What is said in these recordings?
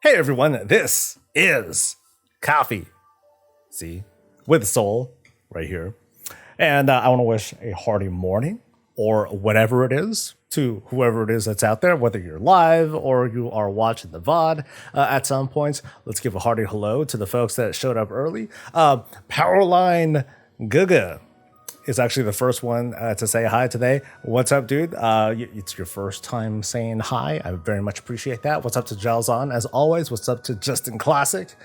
Hey everyone, this is Coffee, see, with Soul right here. And I want to wish a hearty morning or whatever it is to whoever it is that's out there, whether you're live or you are watching the VOD at some points. Let's give a hearty hello to the folks that showed up early. Powerline Guga is actually the first one to say hi today. What's up, dude? It's your first time saying hi. I very much appreciate that. What's up to Jalzon, as always? What's up to Justin Classic?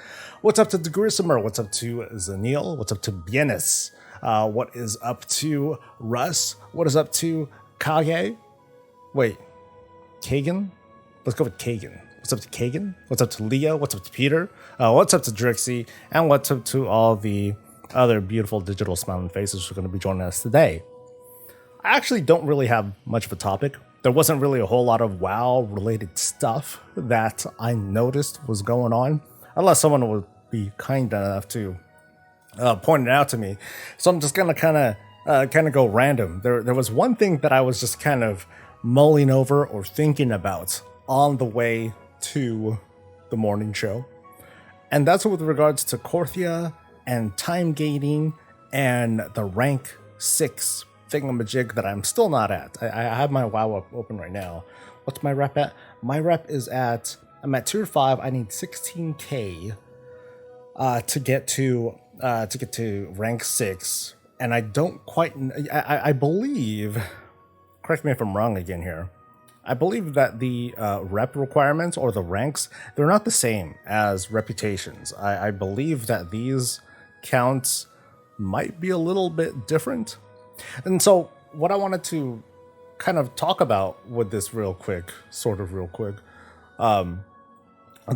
What's up to Degrismer? What's up to Zanil? What's up to Bienis? What is up to Russ? What is up to Kage? Wait, Kagan? Let's go with Kagan. What's up to Kagan? What's up to Leo? What's up to Peter? What's up to Drixie? And what's up to all the other beautiful digital smiling faces who are going to be joining us today. I actually don't really have much of a topic. There wasn't really a whole lot of WoW related stuff that I noticed was going on, unless someone would be kind enough to point it out to me. So I'm just going to kind of go random. There was one thing that I was just kind of mulling over or thinking about on the way to the morning show, and that's with regards to Korthia and Timegating and the rank 6 thingamajig that I'm still not at. I have my WoW up open right now. What's my rep at? My rep is I'm at tier 5. I need 16k to get to rank 6, and I don't quite. I believe. Correct me if I'm wrong again here. I believe that the rep requirements or the ranks, they're not the same as reputations. I believe that these counts might be a little bit different. And so what I wanted to kind of talk about with this real quick, the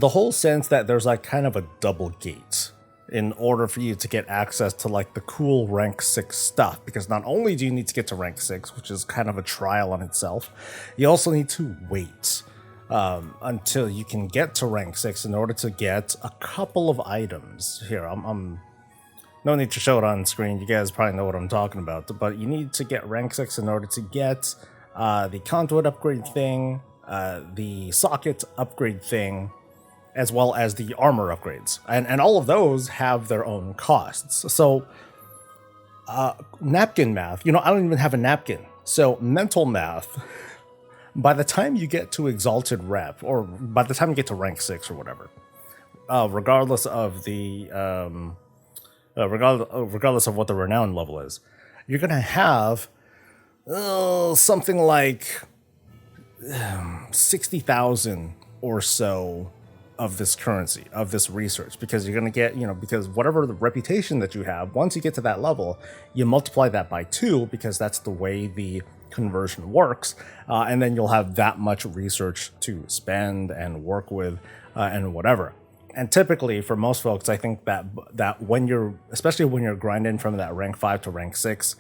whole sense that there's like kind of a double gate in order for you to get access to like the cool rank 6 stuff, because not only do you need to get to rank 6, which is kind of a trial on itself, you also need to wait until you can get to rank 6 in order to get a couple of items. Here, I'm no need to show it on screen. You guys probably know what I'm talking about, but you need to get rank 6 in order to get the conduit upgrade thing, the socket upgrade thing, as well as the armor upgrades. And all of those have their own costs. So napkin math, I don't even have a napkin. So mental math, by the time you get to exalted rep, or by the time you get to rank 6 or whatever, regardless of the regardless of what the renown level is, you're gonna have something like 60,000 or so of this currency, of this research, because you're gonna get, because whatever the reputation that you have, once you get to that level, you multiply that by 2, because that's the way the conversion works, and then you'll have that much research to spend and work with and whatever. And typically, for most folks, I think that especially when you're grinding from that rank 5 to rank 6,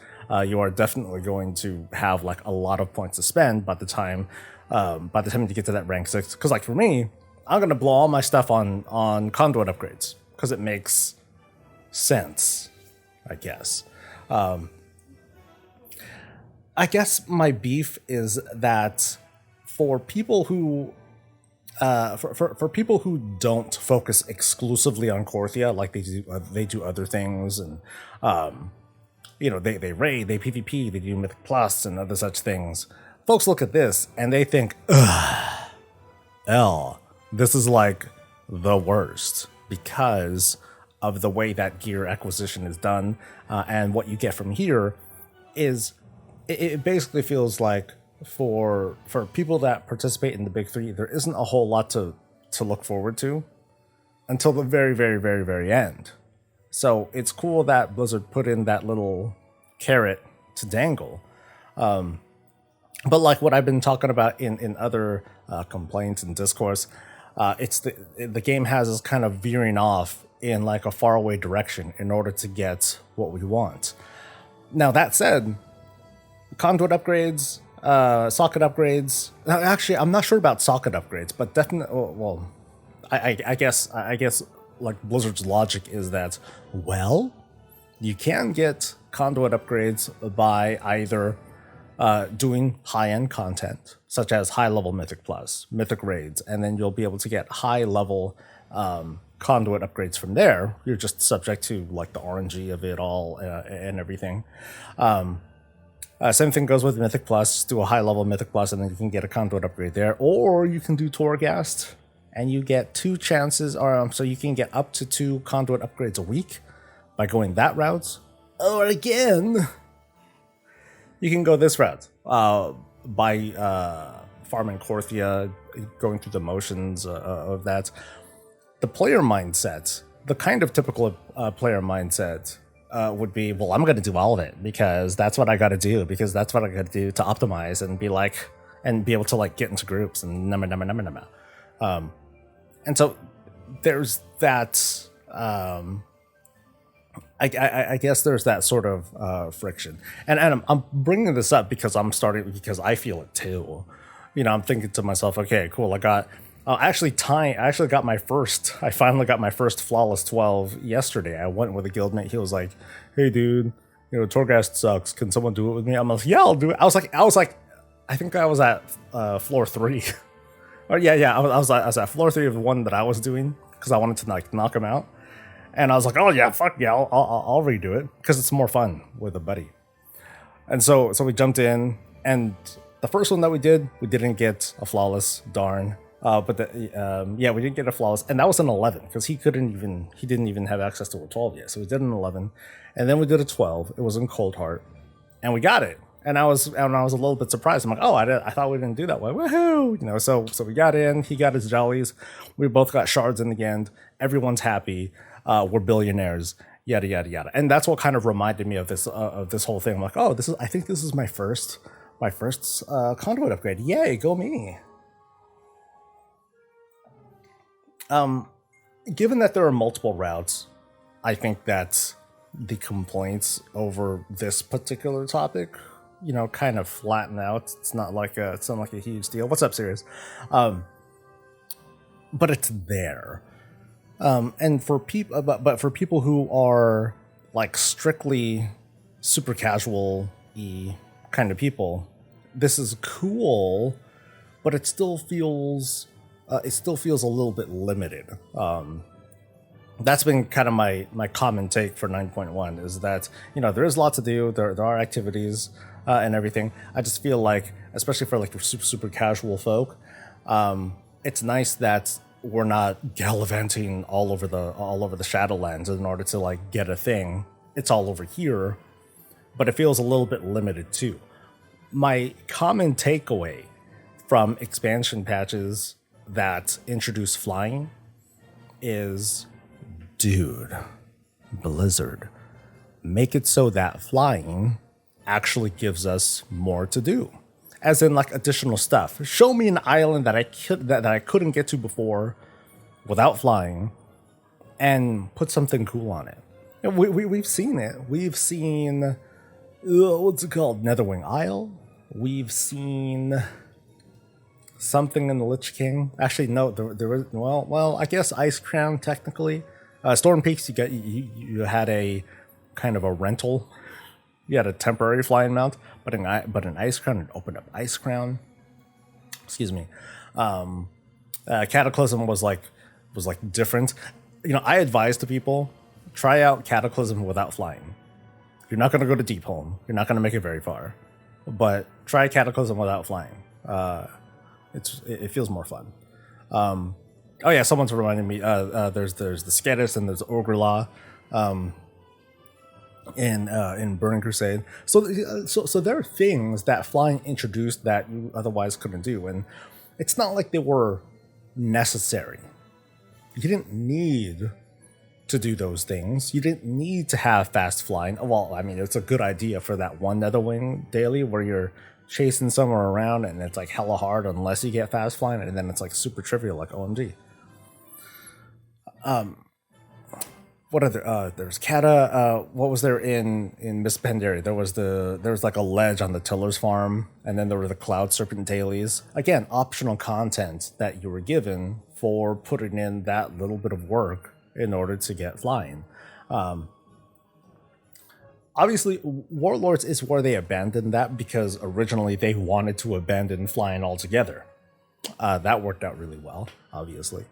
you are definitely going to have like a lot of points to spend by the time you get to that rank 6. Because like for me, I'm gonna blow all my stuff on conduit upgrades because it makes sense, I guess. I guess my beef is that for people who for people who don't focus exclusively on Korthia, like they do other things, and they raid, they PvP, they do Mythic Plus and other such things. Folks look at this and they think, this is like the worst because of the way that gear acquisition is done, and what you get from here is it basically feels like for people that participate in the big 3, there isn't a whole lot to look forward to until the very, very, very, very end. So it's cool that Blizzard put in that little carrot to dangle. But like what I've been talking about in other complaints and discourse, it's the game has us kind of veering off in like a faraway direction in order to get what we want. Now that said, conduit upgrades, socket upgrades. Actually, I'm not sure about socket upgrades, but definitely. Well, I guess like Blizzard's logic is that, well, you can get conduit upgrades by either doing high-end content, such as high-level Mythic Plus, Mythic Raids, and then you'll be able to get high-level conduit upgrades from there. You're just subject to like the RNG of it all and everything. Same thing goes with Mythic Plus. Do a high-level Mythic Plus, and then you can get a conduit upgrade there. Or you can do Torghast, and you get 2 chances, or so you can get up to 2 conduit upgrades a week by going that route. Or again, you can go this route by farming Korthia, going through the motions of that. The player mindset, the kind of typical player mindset would be, well, I'm going to do all of it because that's what I got to do, because that's what I got to do to optimize and be like, and be able to like get into groups and number. And so there's that, I guess there's that sort of friction. And I'm bringing this up because I feel it too. You know, I'm thinking to myself, okay, cool. I finally got my first flawless 12 yesterday. I went with a guildmate. He was like, hey dude, you know, Torghast sucks. Can someone do it with me? I'm like, yeah, I'll do it. I was like, I think I was at floor 3. Or I was at floor 3 of the one that I was doing because I wanted to like knock him out. And I was like, oh yeah, fuck yeah, I'll redo it because it's more fun with a buddy. And so we jumped in, and the first one that we didn't get a flawless, darn. We didn't get a flawless, and that was an 11 because he didn't even have access to a 12 yet. So we did an 11, and then we did a 12. It was in Cold Heart, and we got it. And I was a little bit surprised. I'm like, oh, I thought we didn't do that way. Woohoo! You know, so we got in. He got his jollies. We both got shards in the end. Everyone's happy. We're billionaires. Yada yada yada. And that's what kind of reminded me of this whole thing. I'm like, oh, I think this is my first conduit upgrade. Yay, go me. Given that there are multiple routes, I think that the complaints over this particular topic, you know, kind of flatten out. It's not like a huge deal. What's up, Sirius? But it's there. And for people, but for people who are like strictly super casual-y kind of people, this is cool, but it still feels a little bit limited. That's been kind of my common take for 9.1 is that, you know, there is a lot to do. There are activities and everything. I just feel like, especially for like super casual folk, it's nice that we're not gallivanting all over the Shadowlands in order to like get a thing. It's all over here, but it feels a little bit limited too. My common takeaway from expansion patches that introduce flying is, dude, Blizzard, make it so that flying actually gives us more to do. As in, like, additional stuff. Show me an island that I couldn't get to before without flying, and put something cool on it. We've seen it. We've seen what's it called? Netherwing Isle. We've seen something in the Lich King. Actually, no, there was well, I guess Ice Crown technically. Storm Peaks, you had a kind of a rental. You had a temporary flying mount, but an Ice Crown, it opened up Ice Crown. Excuse me. Cataclysm was like different. You know, I advise to people, try out Cataclysm without flying. You're not going to go to Deepholm. You're not going to make it very far, but try Cataclysm without flying. It feels more fun. Oh yeah, someone's reminding me. There's the Skedis and there's Ogre-La. In Burning Crusade. So there are things that flying introduced that you otherwise couldn't do, and it's not like they were necessary. You didn't need to do those things. You didn't need to have fast flying. Well, I mean, it's a good idea for that one Netherwing daily where you're chasing somewhere around and it's like hella hard unless you get fast flying, and then it's like super trivial, like OMG. What other? There's Kata. What was there in Miss Pandaria? There was like a ledge on the Tiller's farm, and then there were the Cloud Serpent dailies. Again, optional content that you were given for putting in that little bit of work in order to get flying. obviously, Warlords is where they abandoned that because originally they wanted to abandon flying altogether. That worked out really well, obviously.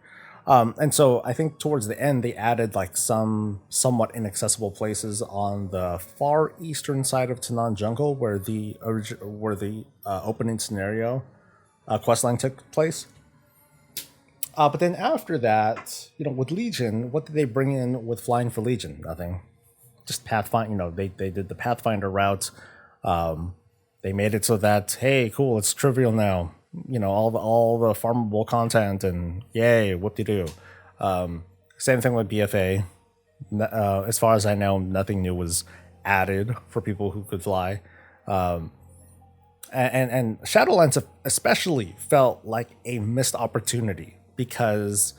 And so I think towards the end they added like some somewhat inaccessible places on the far eastern side of Tanan Jungle, where the opening scenario questline took place. But then after that, with Legion, what did they bring in with Flying for Legion? Nothing. Just Pathfinder. They did the Pathfinder route. They made it so that, hey, cool, it's trivial now. All the farmable content, and yay, whoop-de-doo. Same thing with BFA. As far as I know, nothing new was added for people who could fly. And Shadowlands especially felt like a missed opportunity because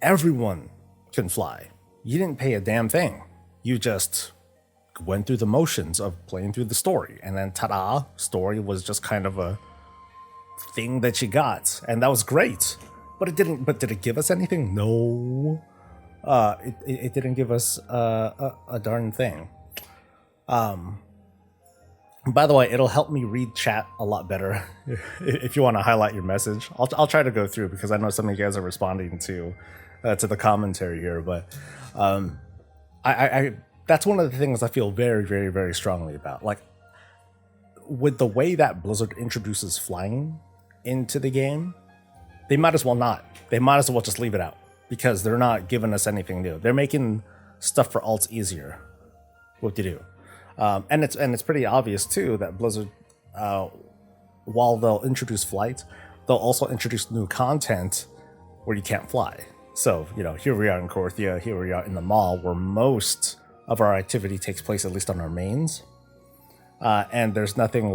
everyone can fly. You didn't pay a damn thing. You just went through the motions of playing through the story, and then ta-da, story was just kind of a thing that you got, and that was great. But did it give us anything? No. It didn't give us a darn thing. By the way, it'll help me read chat a lot better if you want to highlight your message. I'll try to go through because I know some of you guys are responding to the commentary here, but I that's one of the things I feel very, very, very strongly about. Like, with the way that Blizzard introduces flying into the game, they might as well not. They might as well just leave it out because they're not giving us anything new. They're making stuff for alts easier. What to do? And it's pretty obvious too that Blizzard, while they'll introduce flight, they'll also introduce new content where you can't fly. So here we are in Korthia, here we are in the mall, where most of our activity takes place, at least on our mains. And there's nothing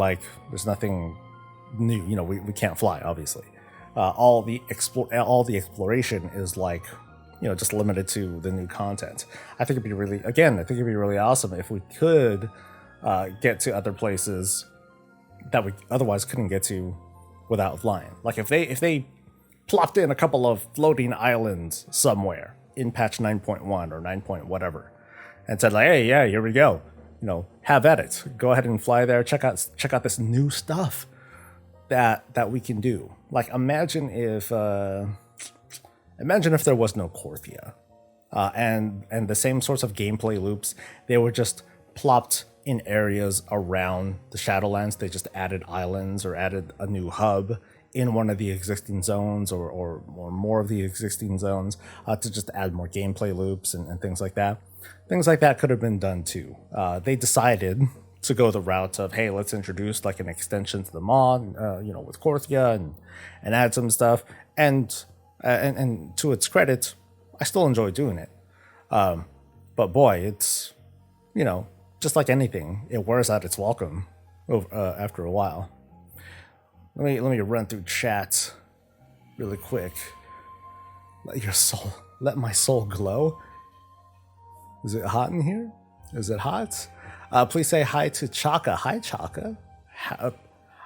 new. We can't fly, obviously. All the exploration is like, just limited to the new content. I think it'd be really awesome if we could get to other places that we otherwise couldn't get to without flying. Like if they plopped in a couple of floating islands somewhere in patch 9.1 or 9 point whatever, and said like, hey, yeah, here we go. Have at it. Go ahead and fly there. Check out this new stuff that we can do. Like imagine if there was no Korthia, and the same sorts of gameplay loops. They were just plopped in areas around the Shadowlands. They just added islands or added a new hub in one of the existing zones or more of the existing zones to just add more gameplay loops and things like that. Things like that could have been done too. They decided to go the route of, hey, let's introduce like an extension to the mod, with Korthia and add some stuff. And to its credit, I still enjoy doing it. But boy, it's, just like anything, it wears out its welcome after a while. Let me run through chat really quick. Let my soul glow. Is it hot in here? Is it hot? Please say hi to Chaka. Hi, Chaka.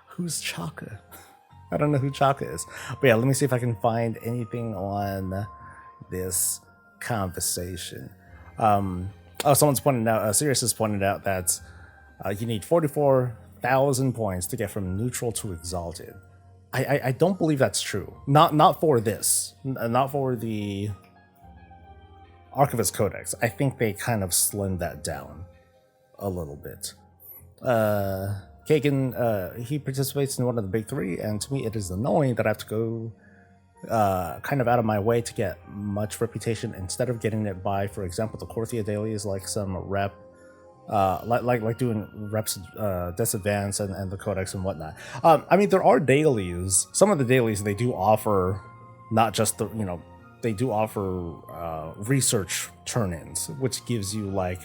Who's Chaka? I don't know who Chaka is. But yeah, let me see if I can find anything on this conversation. Someone's pointed out, Sirius has pointed out that you need 44,000 points to get from neutral to exalted. I don't believe that's true. Not for this. Not for the Archivist Codex. I think they kind of slimmed that down a little bit. Kagan, he participates in one of the big three, and to me it is annoying that I have to go kind of out of my way to get much reputation instead of getting it by, for example, the Korthia dailies, like some rep, like doing reps, Disadvance and the Codex and whatnot. There are dailies. Some of the dailies they do offer, not just they do offer research turn-ins, which gives you like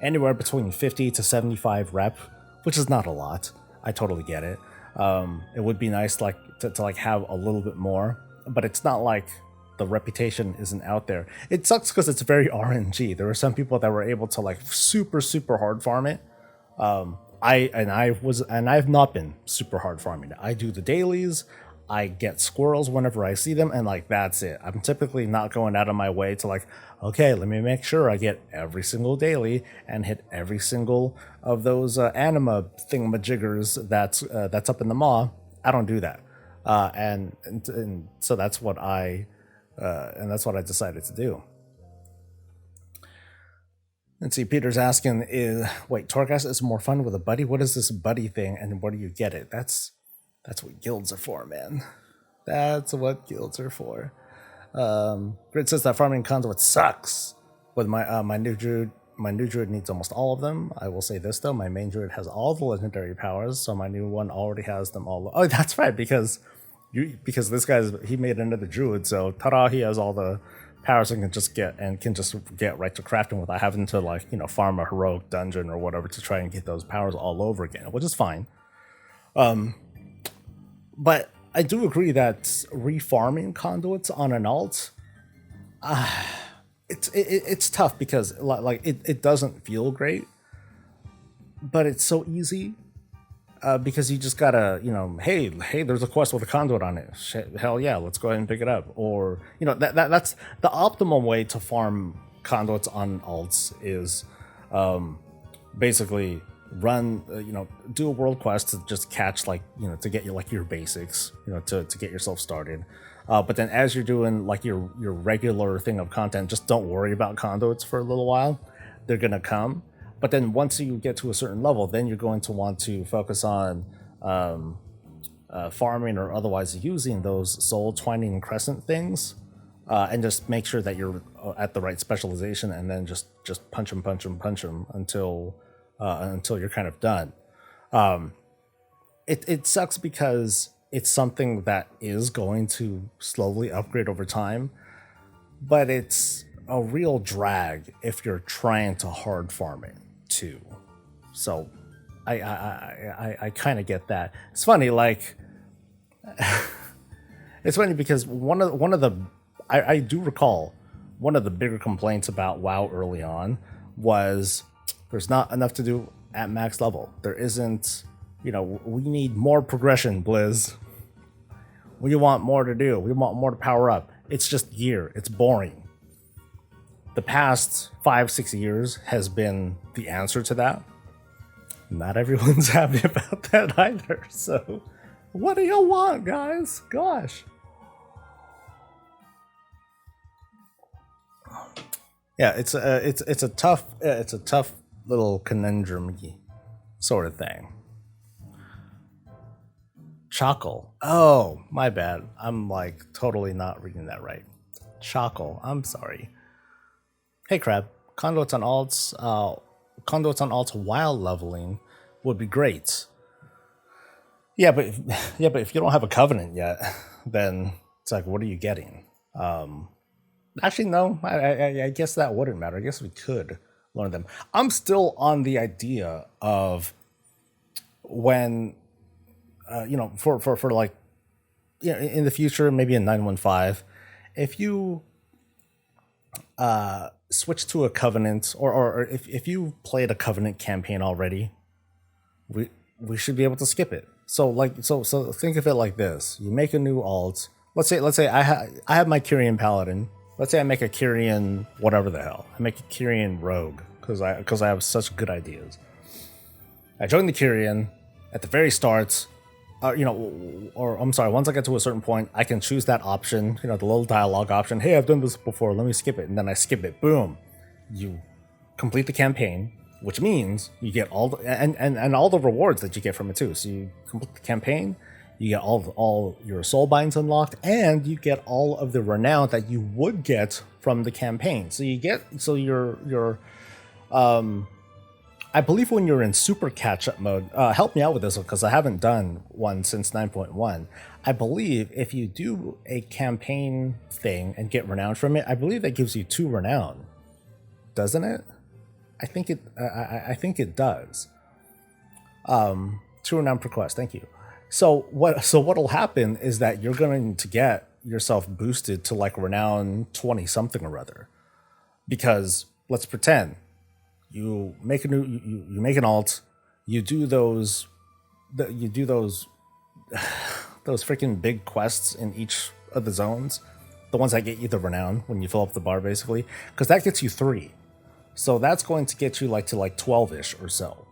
anywhere between 50 to 75 rep, which is not a lot. I totally get it. It would be nice to have a little bit more, but it's not like the reputation isn't out there. It sucks because it's very RNG. There were some people that were able to like super hard farm it. I've not been super hard farming it. I do the dailies. I get squirrels whenever I see them, and like that's it. I'm typically not going out of my way to like, okay, let me make sure I get every single daily and hit every single of those anima thingamajiggers that's up in the maw. I don't do that, and so that's what I decided to do. Let's see, Peter's asking, wait, Torghast is more fun with a buddy? What is this buddy thing, and where do you get it? That's what guilds are for, man. That's what guilds are for. Grid says that farming conduit sucks. With my new druid needs almost all of them. I will say this though, my main druid has all the legendary powers, so my new one already has them all. Oh, that's right, because this he made another druid, so ta-da, he has all the powers and can just get right to crafting without having to like, farm a heroic dungeon or whatever to try and get those powers all over again, which is fine. But I do agree that refarming conduits on an alt, it's tough because like it doesn't feel great, but it's so easy. Because you just gotta, hey, there's a quest with a conduit on it. Hell yeah, let's go ahead and pick it up. Or, that's the optimal way to farm conduits on alts is basically run, do a world quest to just catch to get your basics, to get yourself started. But then as you're doing like your regular thing of content, just don't worry about conduits for a little while. They're gonna come. But then once you get to a certain level, then you're going to want to focus on farming or otherwise using those soul twining crescent things, and just make sure that you're at the right specialization, and then just punch them until you're kind of done. It sucks because it's something that is going to slowly upgrade over time, but it's a real drag if you're trying to hard farm it too. So I kind of get that. It's funny, like it's funny because one of the I do recall one of the bigger complaints about WoW early on was there's not enough to do at max level. There isn't, we need more progression, Blizz. We want more to do. We want more to power up. It's just gear. It's boring. The past 5-6 years has been the answer to that. Not everyone's happy about that either. So, what do you want, guys? Gosh. Yeah, it's a tough little conundrum sort of thing. Chockle. Oh, my bad. I'm like totally not reading that right. Chockle. I'm sorry. Hey Crab, conduits on alts while leveling would be great. Yeah, but if you don't have a covenant yet, then it's like, what are you getting? Actually, no. I guess that wouldn't matter. I guess we could learn them. I'm still on the idea of when, for like, in the future, maybe in 915, if you switch to a covenant, or if you played a covenant campaign already, we should be able to skip it. So think of it like this: you make a new alt. Let's say I have my Kyrian paladin. Let's say I make a Kyrian whatever the hell. I make a Kyrian rogue because I have such good ideas. I join the Kyrian at the very start. Once I get to a certain point, I can choose that option, the little dialogue option. Hey, I've done this before, let me skip it. And then I skip it. Boom. You complete the campaign, which means you get all the rewards that you get from it too. So you complete the campaign, you get all your soul binds unlocked, and you get all of the renown that you would get from the campaign. So you're I believe when you're in super catch-up mode, help me out with this one because I haven't done one since 9.1. I believe if you do a campaign thing and get renown from it, I believe that gives you 2 renown, doesn't it? I think it does. 2 renown per quest. Thank you. So what'll happen is that you're going to get yourself boosted to like renown 20 something or other, because let's pretend. You make you make an alt, you do those those freaking big quests in each of the zones, the ones that get you the renown when you fill up the bar, basically, because that gets you 3. So that's going to get you like to like 12-ish or so.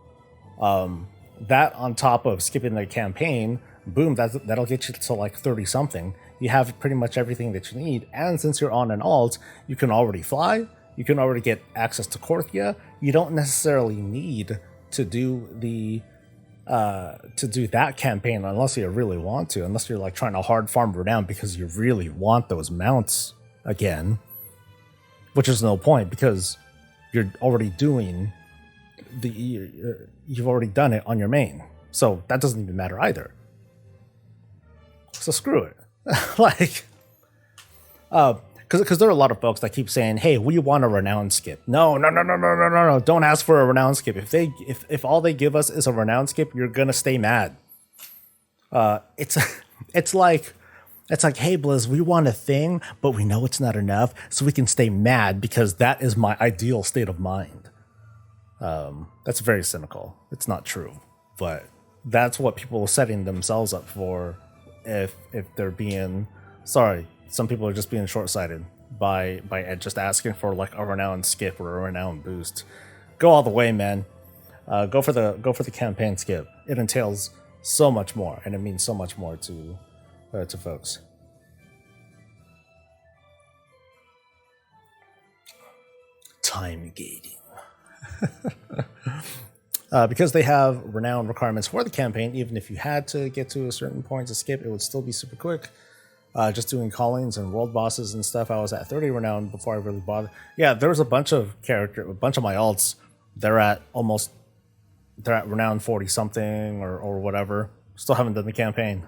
That on top of skipping the campaign, boom, that'll get you to like 30 something. You have pretty much everything that you need, and since you're on an alt, you can already fly. You can already get access to Korthia. You don't necessarily need to do that campaign unless you really want to, unless you're like trying to hard farm renown because you really want those mounts again, which is no point because you're already doing you've already done it on your main, so that doesn't even matter either. So screw it. Like, because there are a lot of folks that keep saying, "Hey, we want a renown skip." No. Don't ask for a renown skip. If all they give us is a renown skip, you're gonna stay mad. It's like, hey, Blizz, we want a thing, but we know it's not enough, so we can stay mad because that is my ideal state of mind. That's very cynical. It's not true, but that's what people are setting themselves up for. If they're being, sorry, some people are just being short-sighted by just asking for like a renown skip or a renown boost. Go all the way, man. Go for the campaign skip. It entails so much more, and it means so much more to folks. Timegating. Because they have renown requirements for the campaign, even if you had to get to a certain point to skip, it would still be super quick. Just doing callings and world bosses and stuff, I was at 30 renown before I really bothered. Yeah, there was a bunch of my alts. They're at renown 40 something or whatever. Still haven't done the campaign.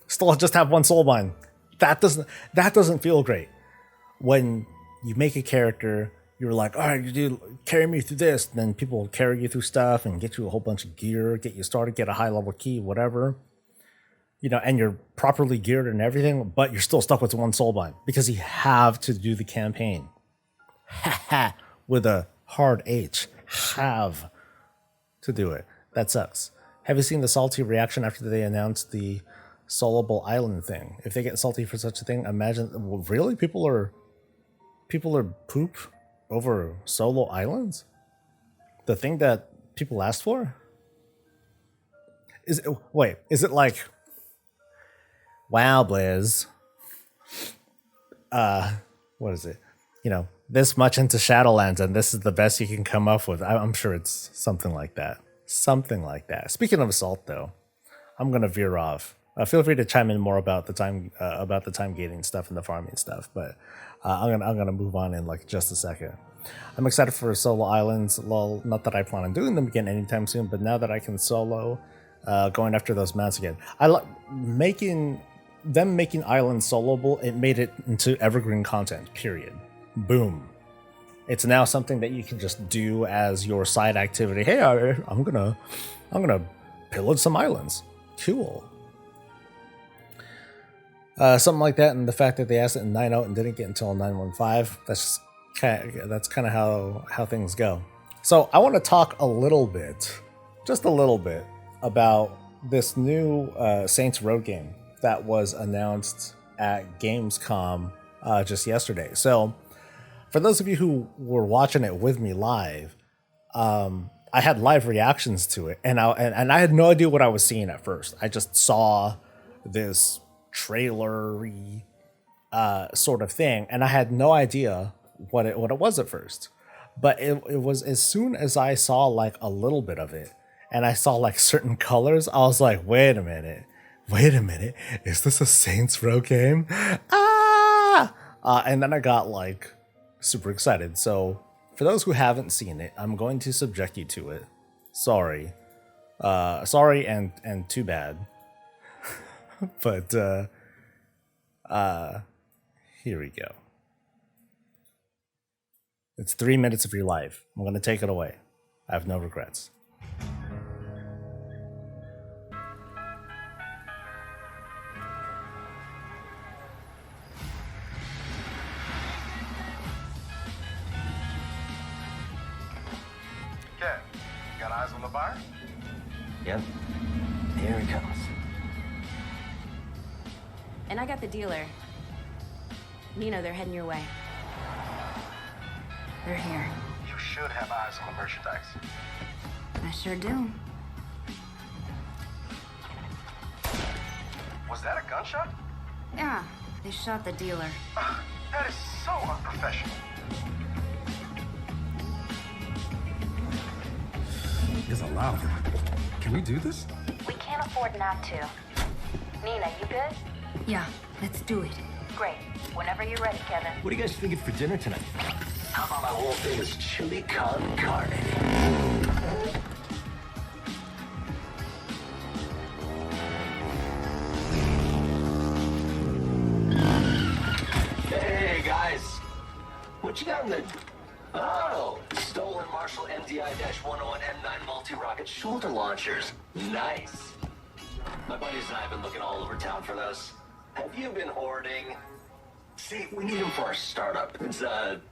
Still just have 1 soulbind. That doesn't feel great. When you make a character, you're like, all right, you carry me through this. And then people will carry you through stuff and get you a whole bunch of gear, get you started, get a high level key, whatever. You know, and you're properly geared and everything, but you're still stuck with 1 soulbind because you have to do the campaign. With a hard H. Have to do it. That sucks. Have you seen the salty reaction after they announced the soloable island thing? If they get salty for such a thing, imagine, really? People are poop over solo islands? The thing that people asked for? Is it like, wow, Blizz, what is it? You know, this much into Shadowlands and this is the best you can come up with. I'm sure it's something like that. Something like that. Speaking of assault, though, I'm gonna veer off. Feel free to chime in more about the time gating stuff and the farming stuff, but I'm gonna move on in like just a second. I'm excited for solo islands. Lol, not that I plan on doing them again anytime soon, but now that I can solo, going after those mounts again. I like making islands soloable. It made it into evergreen content. Period. Boom. It's now something that you can just do as your side activity. Hey, I'm gonna pillage some islands. Cool. Something like that, and the fact that they asked it in 9.0 and didn't get until 9.15. That's kind of how things go. So I want to talk just a little bit, about this new Saints Row game that was announced at Gamescom just yesterday. So for those of you who were watching it with me live, I had live reactions to it, and I had no idea what I was seeing at first. I just saw this trailer-y sort of thing, and I had no idea what it was at first. But it was as soon as I saw like a little bit of it, and I saw like certain colors, I was like, wait a minute, is this a Saints Row game? And then I got like super excited. So for those who haven't seen it, I'm going to subject you to it. Sorry and too bad. But here we go. It's 3 minutes of your life. I'm going to take it away. I have no regrets. Ken, got eyes on the bar? Yep. Here he comes. And I got the dealer. Nino, they're heading your way. They're here. You should have eyes on the merchandise. I sure do. Was that a gunshot? Yeah, they shot the dealer. That is so unprofessional. Is allowed. Can we do this? We can't afford not to. Nina, you good? Yeah, let's do it. Great. Whenever you're ready, Kevin. What are you guys thinking for dinner tonight? How about my world famous chili con carne? Hey guys, what you got in the? Oh, stolen Marshall MDI-101 M9 multi-rocket shoulder launchers. Nice. My buddies and I have been looking all over town for those. Have you been hoarding? See, we need them for our startup. It's a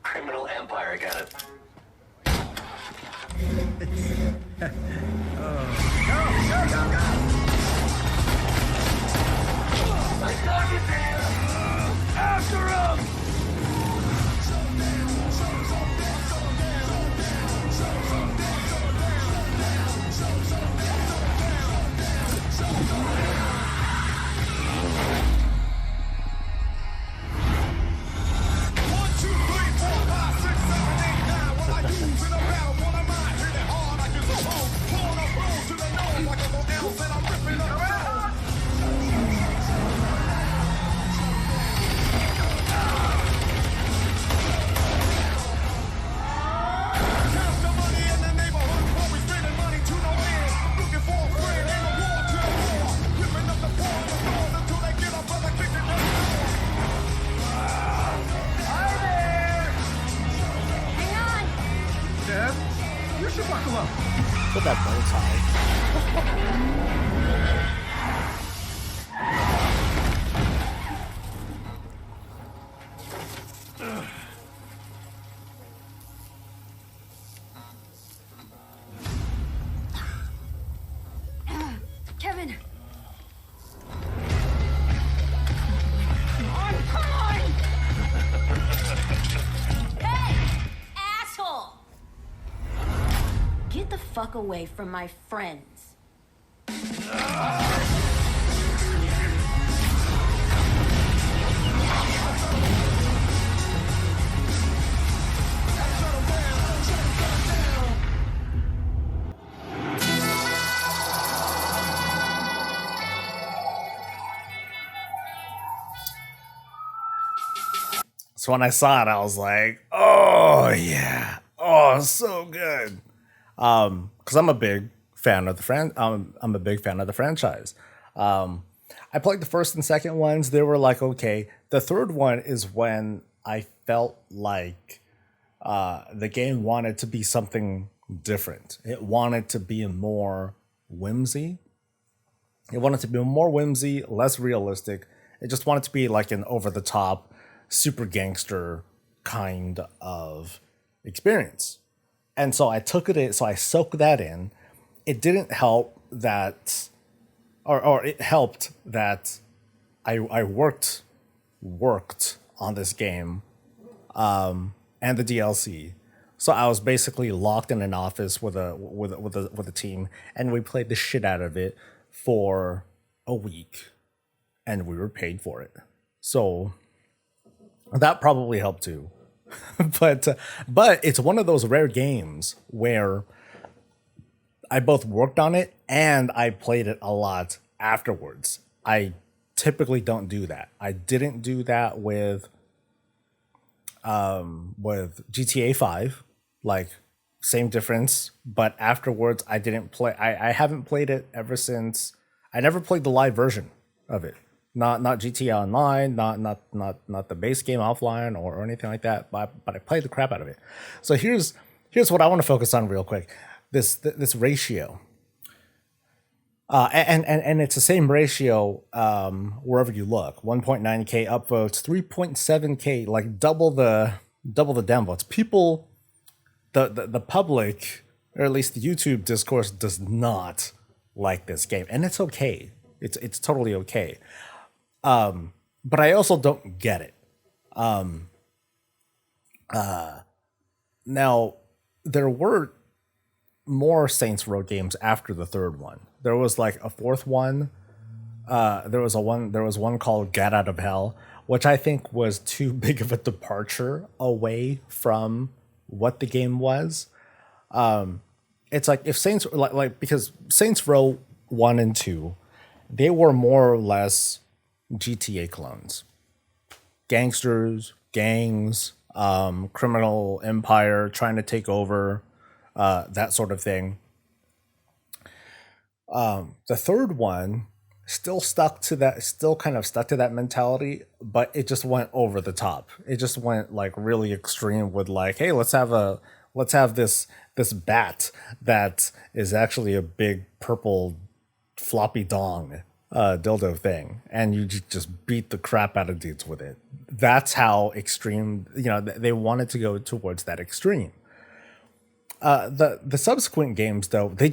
criminal empire kind of. Go! I got you there! After him! Put that bow tie. Kevin! Hey! Asshole! Get the fuck away from my friends. So when I saw it, I was like, "Oh yeah, oh so good." Because I'm a big fan of I'm a big fan of the franchise. I played the first and second ones; they were like okay. The third one is when I felt like the game wanted to be something different. It wanted to be more whimsy. It wanted to be more whimsy, less realistic. It just wanted to be like an over the top, super gangster kind of experience. And so I took it in, so I soaked that in. It didn't help that, or it helped that I worked on this game and the DLC. So I was basically locked in an office with a team, and we played the shit out of it for a week, and we were paid for it. So that probably helped too. but it's one of those rare games where I both worked on it and I played it a lot afterwards. I typically don't do that. I didn't do that with GTA 5, like same difference, but afterwards I didn't play. I haven't played it ever since. I never played the live version of it. Not GTA Online, not the base game offline or anything like that. But I played the crap out of it. So here's what I want to focus on real quick. This ratio. And it's the same ratio wherever you look. 1.9K upvotes, 3.7K, like double the downvotes. People, the public, or at least the YouTube discourse, does not like this game, and it's okay. It's totally okay. But I also don't get it. Now, there were more Saints Row games after the third one. There was like a fourth one. There was one called Get Out of Hell, which I think was too big of a departure away from what the game was. It's like if Saints like because Saints Row 1 and 2, they were more or less GTA clones. Gangsters, gangs, criminal empire trying to take over, that sort of thing. The third one still kind of stuck to that mentality, but it just went over the top. It just went like really extreme with like, hey, let's have this bat that is actually a big purple floppy dong dildo thing, and you just beat the crap out of dudes with it. That's how extreme, they wanted to go towards that extreme. The subsequent games though, they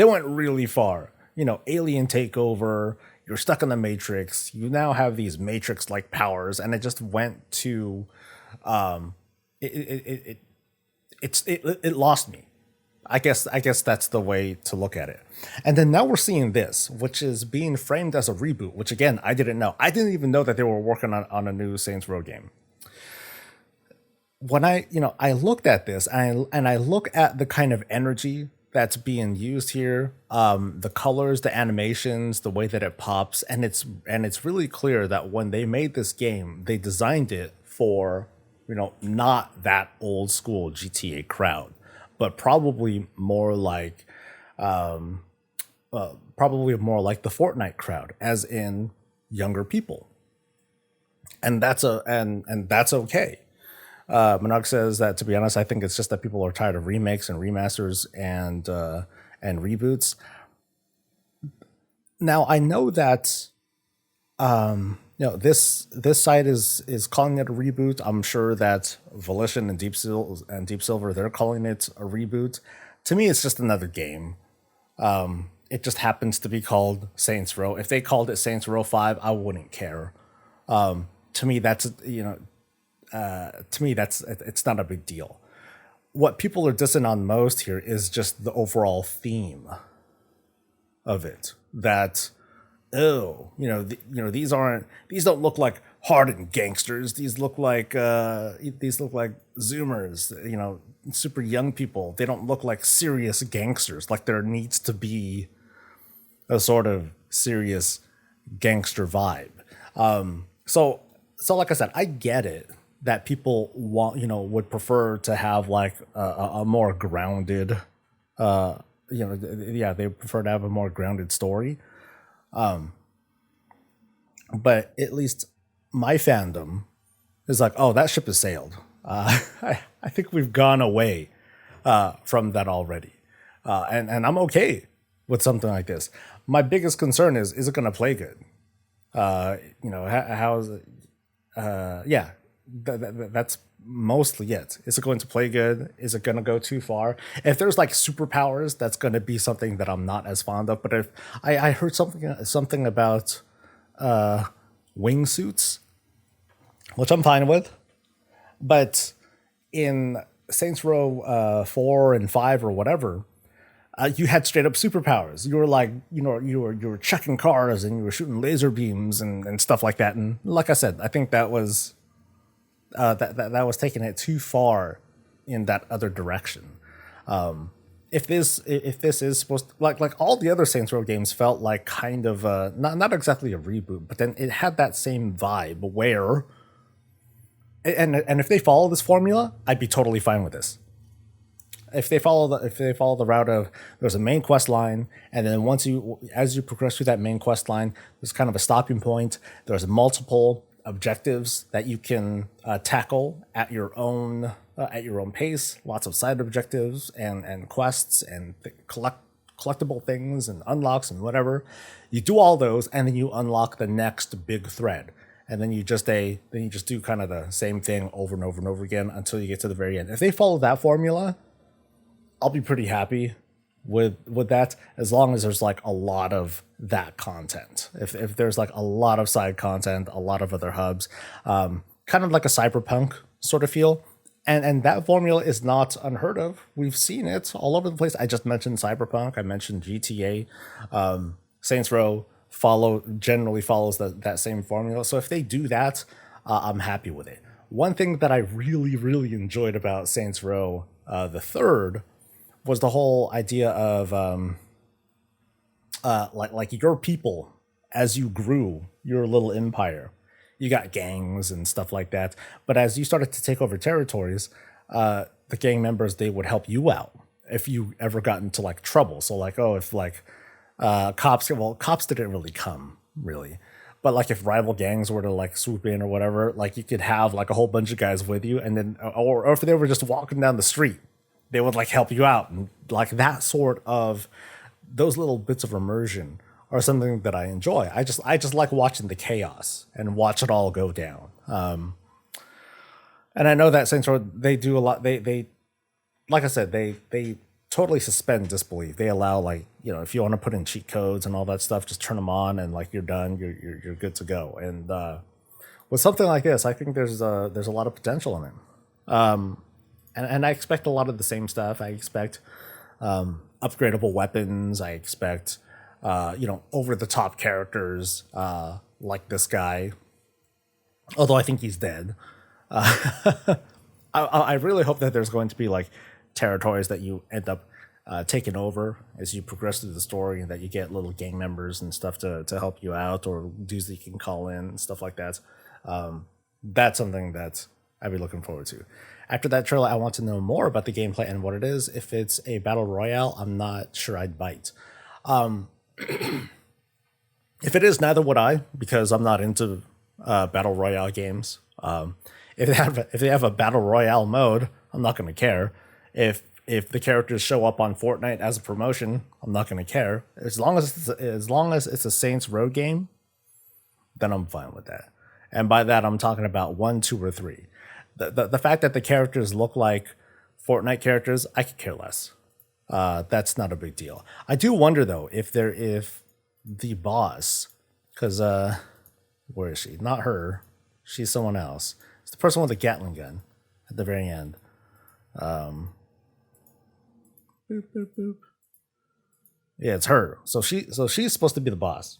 went really far. Alien takeover, you're stuck in the Matrix, you now have these Matrix like powers, and it just went to it lost me. I guess that's the way to look at it. And then now we're seeing this, which is being framed as a reboot, which again, I didn't know. I didn't even know that they were working on a new Saints Row game. When I looked at this and I look at the kind of energy that's being used here, the colors, the animations, the way that it pops, and it's really clear that when they made this game, they designed it for, not that old school GTA crowd, but probably more like the Fortnite crowd, as in younger people, and that's okay. Minogue says that, to be honest, I think it's just that people are tired of remakes and remasters and reboots. Now I know that this site is calling it a reboot. I'm sure that Volition and Deep Silver, they're calling it a reboot. To me, it's just another game. It just happens to be called Saints Row. If they called it Saints Row 5, I wouldn't care. To me, it's not a big deal. What people are dissing on most here is just the overall theme of it. That, these don't look like hardened gangsters. These look like Zoomers. Super young people. They don't look like serious gangsters. Like there needs to be a sort of serious gangster vibe. So like I said, I get it that people would prefer to have like a more grounded, they prefer to have a more grounded story. But at least my fandom is like, oh, that ship has sailed. I think we've gone away from that already. And I'm okay with something like this. My biggest concern is it going to play good? How is it? Yeah. That's mostly it. Is it going to play good? Is it going to go too far? If there's like superpowers, that's going to be something that I'm not as fond of. But if I heard something about wingsuits, which I'm fine with. But in Saints Row 4 and 5 or whatever, you had straight up superpowers. You were like, you were checking cars and you were shooting laser beams and stuff like that. And like I said, I think that was that was taking it too far in that other direction. If this is supposed to, like all the other Saints Row games felt like kind of not exactly a reboot, but then it had that same vibe where, and if they follow this formula, I'd be totally fine with this. If they follow the route of there's a main quest line, and then as you progress through that main quest line, there's kind of a stopping point. There's multiple objectives that you can tackle at your own pace. Lots of side objectives and quests and collectible things and unlocks and whatever. You do all those, and then you unlock the next big thread. And then you just do kind of the same thing over and over again until you get to the very end. If they follow that formula, I'll be pretty happy with that, as long as there's like a lot of that content. If there's like a lot of side content, a lot of other hubs, kind of like a cyberpunk sort of feel. And that formula is not unheard of. We've seen it all over the place. I just mentioned Cyberpunk. I mentioned GTA. Saints Row generally follows that same formula. So if they do that, I'm happy with it. One thing that I really, really enjoyed about Saints Row the third was the whole idea of like your people, as you grew your little empire. You got gangs and stuff like that. But as you started to take over territories, the gang members, they would help you out if you ever got into like trouble. So like, oh, if like cops didn't really come really. But like if rival gangs were to like swoop in or whatever, like you could have like a whole bunch of guys with you. And then, or if they were just walking down the street, they would like help you out. And like that sort of, those little bits of immersion are something that I enjoy. I just like watching the chaos and watch it all go down. And I know that Saints Row, they do a lot. They like I said, they totally suspend disbelief. They allow like, you know, if you want to put in cheat codes and all that stuff, just turn them on and like you're done. You're good to go. And with something like this, I think there's a lot of potential in it. And I expect a lot of the same stuff. I expect upgradable weapons. I expect over the top characters like this guy, although I think he's dead. I really hope that there's going to be like territories that you end up taking over as you progress through the story, and that you get little gang members and stuff to help you out, or dudes that you can call in and stuff like that. That's something that I'd be looking forward to. After that trailer, I want to know more about the gameplay and what it is. If it's a battle royale, I'm not sure I'd bite. If it is, neither would I, because I'm not into battle royale games. If they have a battle royale mode, I'm not going to care. If the characters show up on Fortnite as a promotion, I'm not going to care. As long as it's a Saints Row game, then I'm fine with that. And by that, I'm talking about 1, 2, or 3. The fact that the characters look like Fortnite characters, I could care less. That's not a big deal. I do wonder though if the boss, because where is she? Not her. She's someone else. It's the person with the Gatling gun at the very end. Boop, boop, boop. Yeah, it's her. So she's supposed to be the boss.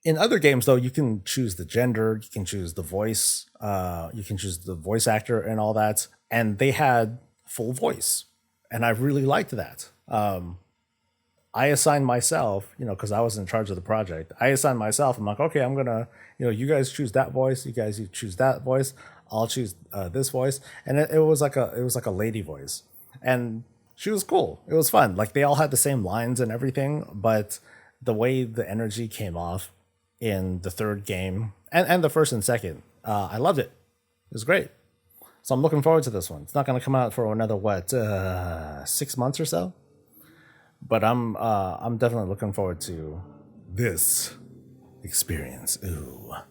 In other games, though, you can choose the gender, you can choose the voice, you can choose the voice actor and all that. And they had full voice. And I really liked that. I assigned myself, because I was in charge of the project. I assigned myself. I'm like, okay, I'm going to, you guys choose that voice. You choose that voice. I'll choose this voice. And it was like a lady voice. And she was cool. It was fun. Like they all had the same lines and everything, but the way the energy came off in the third game and the first and second, I loved it. It was great. So I'm looking forward to this one. It's not going to come out for another 6 months or so, but I'm definitely looking forward to this experience. Ooh.